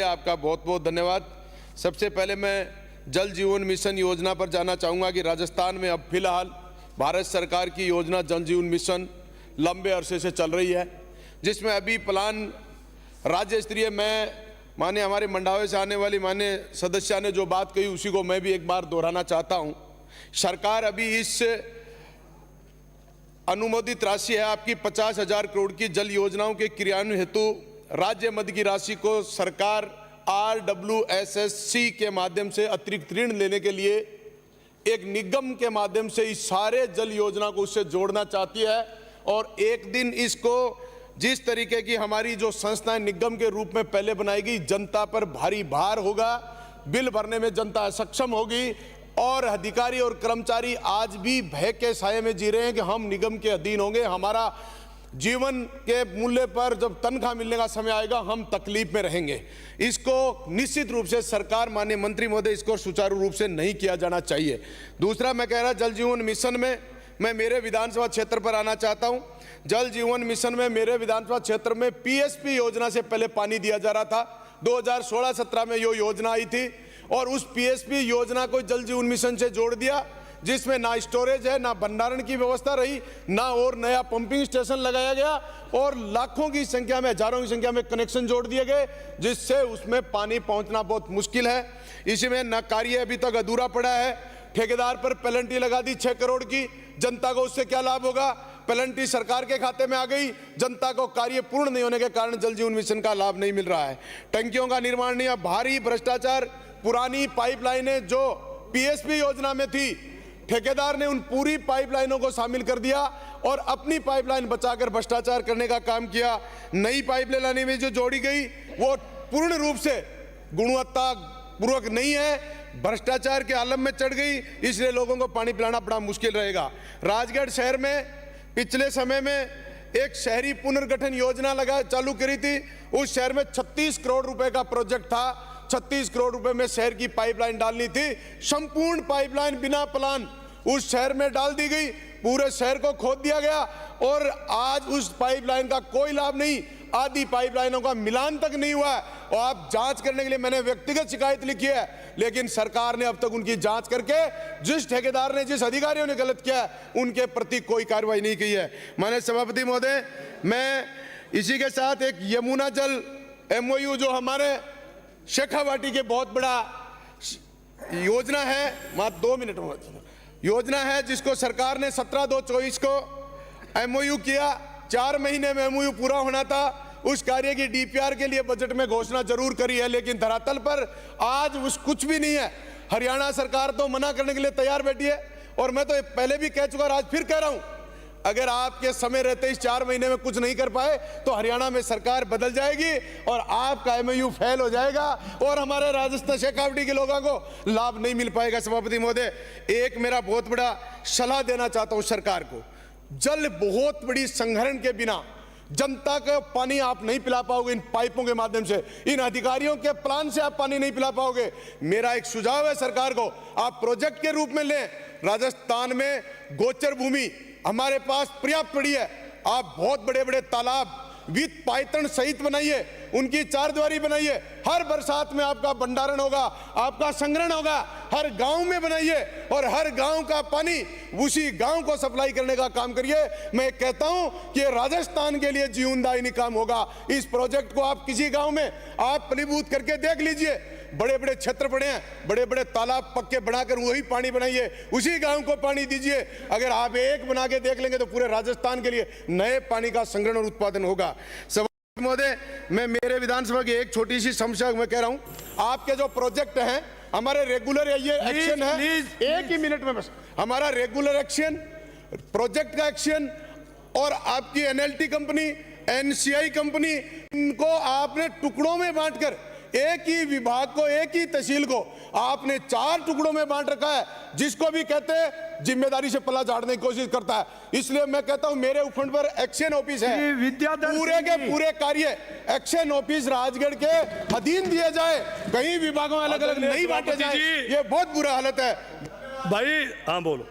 आपका बहुत बहुत धन्यवाद। सबसे पहले मैं जल जीवन मिशन योजना पर जाना चाहूँगा कि राजस्थान में अब फिलहाल भारत सरकार की योजना जल जीवन मिशन लंबे अरसे से चल रही है, जिसमें अभी प्लान राज्य स्तरीय में माने हमारे मंडावे से आने वाली माने सदस्य ने जो बात कही उसी को मैं भी एक बार दोहराना चाहता हूँ। सरकार अभी इस अनुमोदित राशि है आपकी 50,000 करोड़ की जल योजनाओं के क्रियान्वयन हेतु राज्य मद की राशि को सरकार RWSSC के माध्यम से अतिरिक्त ऋण लेने के लिए एक निगम के माध्यम से इस सारे जल योजना को उससे जोड़ना चाहती है। और एक दिन इसको जिस तरीके की हमारी जो संस्थाएं निगम के रूप में पहले बनाई गई, जनता पर भारी भार होगा, बिल भरने में जनता असक्षम होगी और अधिकारी और कर्मचारी आज भी भय के साये में जी रहे हैं कि हम निगम के अधीन होंगे, हमारा जीवन के मूल्य पर जब तनख्वाह मिलने का समय आएगा हम तकलीफ में रहेंगे। इसको निश्चित रूप से सरकार, माननीय मंत्री महोदय, इसको सुचारू रूप से नहीं किया जाना चाहिए। दूसरा मैं कह रहा जल जीवन मिशन में मैं मेरे विधानसभा क्षेत्र पर आना चाहता हूं। जल जीवन मिशन में मेरे विधानसभा क्षेत्र में PSP योजना से पहले पानी दिया जा रहा था। 2016-17 में ये योजना आई थी और उस PSP योजना को जल जीवन मिशन से जोड़ दिया, जिसमें ना स्टोरेज है, ना भंडारण की व्यवस्था रही, ना और नया पंपिंग स्टेशन लगाया गया और लाखों की संख्या में, हजारों की संख्या में कनेक्शन जोड़ दिए गए, जिससे उसमें पानी पहुंचना बहुत मुश्किल है। इसमें न कार्य अभी तक अधूरा पड़ा है। ठेकेदार पर पेनल्टी लगा दी 6 करोड़ की, जनता को उससे क्या लाभ होगा? पेनल्टी सरकार के खाते में आ गई, जनता को कार्य पूर्ण नहीं होने के कारण जल जीवन मिशन का लाभ नहीं मिल रहा है। टंकियों का निर्माण नहीं, भारी भ्रष्टाचार, पुरानी पाइपलाइनें जो PSP योजना में थी, ठेकेदार ने उन पूरी पाइपलाइनों को शामिल कर दिया और अपनी पाइपलाइन बचाकर भ्रष्टाचार करने का काम किया। नई पाइपलाइन लाने में जो जोड़ी गई वो पूर्ण रूप से गुणवत्ता पूर्वक नहीं है, भ्रष्टाचार के आलम में चढ़ गई, इसलिए लोगों को पानी पिलाना बड़ा मुश्किल रहेगा। राजगढ़ शहर में पिछले समय में एक शहरी पुनर्गठन योजना चालू करी थी। उस शहर में 36 करोड़ रुपए का प्रोजेक्ट था। 36 करोड़ रुपए में शहर की पाइपलाइन डालनी थी। संपूर्ण पाइपलाइन बिना प्लान उस शहर में डाल दी गई, पूरे शहर को खोद दिया गया और आज उस पाइपलाइन का कोई लाभ नहीं, आधी पाइपलाइनों का मिलान तक नहीं हुआ है। और आप जांच करने के लिए मैंने व्यक्तिगत शिकायत लिखी है, लेकिन सरकार ने अब तक उनकी जांच करके जिस ठेकेदार ने, जिस अधिकारियों ने गलत किया उनके प्रति कोई कार्रवाई नहीं की है। माननीय सभापति महोदय, मैं इसी के साथ एक यमुना जल MOU जो हमारे शेखावाटी के बहुत बड़ा योजना है, मात्र 2 मिनट में योजना है, जिसको सरकार ने 17/2/24 को MOU किया। 4 महीने में MOU पूरा होना था। उस कार्य की DPR के लिए बजट में घोषणा जरूर करी है, लेकिन धरातल पर आज उस कुछ भी नहीं है। हरियाणा सरकार तो मना करने के लिए तैयार बैठी है और मैं तो पहले भी कह चुका, आज फिर कह रहा हूं, अगर आपके समय रहते इस 4 महीने में कुछ नहीं कर पाए तो हरियाणा में सरकार बदल जाएगी और आपका MOU फेल हो जाएगा और हमारे राजस्थान शेखावटी के लोगों को लाभ नहीं मिल पाएगा। सभापति महोदय, एक मेरा बहुत बड़ा सलाह देना चाहता हूं सरकार को। जल बहुत बड़ी संग्रहण के बिना जनता का पानी आप नहीं पिला पाओगे। इन पाइपों के माध्यम से, इन अधिकारियों के प्लान से आप पानी नहीं पिला पाओगे। मेरा एक सुझाव है सरकार को, आप प्रोजेक्ट के रूप में लें। राजस्थान में गोचर भूमि हमारे पास पर्याप्त पड़ी है, आप बहुत बड़े बड़े तालाब विद पाइतन सहित बनाइए, उनकी 4 द्वारी बनाइए। हर बरसात में आपका भंडारण होगा, आपका संग्रहण होगा। हर गांव में बनाइए और हर गांव का पानी उसी गांव को सप्लाई करने का काम करिए। मैं कहता हूं कि राजस्थान के लिए जीवनदायिनी काम होगा। इस प्रोजेक्ट को आप किसी गांव में आप फलीभूत करके देख लीजिए। बड़े बड़े क्षेत्र पड़े हैं, बड़े बड़े तालाब पक्के बनाकर वही पानी बनाइए, उसी गांव को पानी दीजिए। अगर आप एक बना के देख लेंगे तो पूरे राजस्थान के लिए नए पानी का संग्रहण और उत्पादन होगा। महोदय, मैं मेरे विधानसभा की एक छोटी सी समस्या मैं कह रहा हूं, आपके जो प्रोजेक्ट हैं हमारे रेगुलर ये एक्शन है, एक ही मिनट में बस, हमारा रेगुलर एक्शन, प्रोजेक्ट का एक्शन और आपकी NLT कंपनी, NCI कंपनी, इनको आपने टुकड़ों में बांटकर एक ही विभाग को, एक ही तहसील को आपने 4 टुकड़ों में बांट रखा है, जिसको भी कहते हैं जिम्मेदारी से पल्ला झाड़ने की कोशिश करता है। इसलिए मैं कहता हूं मेरे उपखंड पर एक्शन ऑफिस है, पूरे के पूरे कार्य एक्शन ऑफिस राजगढ़ के अधीन दिए जाए, कहीं विभागों में अलग अलग नहीं बांटे जाए। ये बहुत बुरा हालत है भाई। हाँ बोलो।